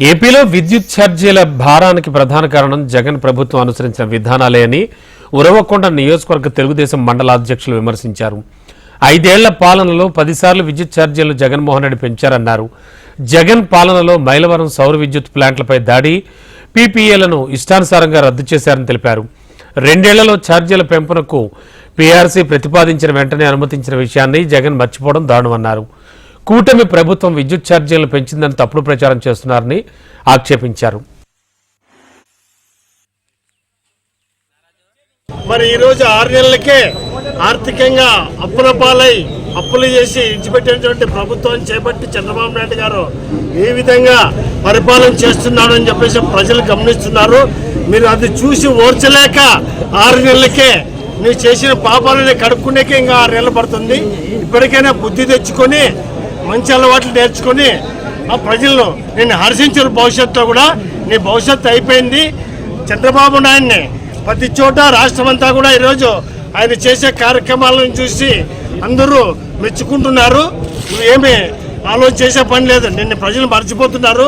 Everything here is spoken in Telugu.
ఏపీలో విద్యుత్ ఛార్జీల భారానికి ప్రధాన కారణం జగన్ ప్రభుత్వం అనుసరించిన విధానాలే అని ఉరవకొండ నియోజకవర్గ తెలుగుదేశం మండల అధ్యక్షులు విమర్శించారు. 5 ఏళ్ల పాలనలో 10 సార్లు విద్యుత్ ఛార్జీలు జగన్మోహన్ రెడ్డి పెంచారన్నారు. జగన్ పాలనలో మైలవరం సౌర విద్యుత్ ప్లాంట్లపై దాడి, పీపీఏలను ఇష్టానుసారంగా రద్దు చేశారని తెలిపారు. 2 ఏళ్లలో ఛార్జీల పెంపునకు పీఆర్సీ ప్రతిపాదించిన వెంటనే అనుమతించిన విషయాన్ని జగన్ మర్చిపోవడం దారుణమన్నారు. కూటమి ప్రభుత్వం విద్యుత్ ఛార్జీలను పెంచిందని తప్పుడు ప్రచారం చేస్తున్నారని ఆక్షేపించారు. మరి ఈరోజు 6 నెలలకే ఆర్థికంగా అప్పుల పాలై అప్పులు చేసి ఇచ్చిపెట్టినటువంటి ప్రభుత్వాన్ని చేపట్టి చంద్రబాబు నాయుడు గారు ఏ విధంగా పరిపాలన చేస్తున్నాడు అని చెప్పేసి ప్రజలు గమనిస్తున్నారు. మీరు అది చూసి ఓర్చలేక 6 నెలలకే నువ్వు చేసిన పాపాలని కడుక్కునేకే ఇంకా 6 నెలలు పడుతుంది. ఇప్పటికైనా బుద్ధి తెచ్చుకొని మంచి అలవాట్లు నేర్చుకొని ఆ ప్రజలను నేను హర్షించిన భవిష్యత్తులో కూడా నీ భవిష్యత్తు అయిపోయింది. చంద్రబాబు నాయుడిని ప్రతి చోట రాష్ట్రమంతా కూడా ఈరోజు ఆయన చేసే కార్యక్రమాలను చూసి అందరూ మెచ్చుకుంటున్నారు. నువ్వేమీ ఆలోచన చేసే పని లేదు, నిన్ను ప్రజలు మర్చిపోతున్నారు.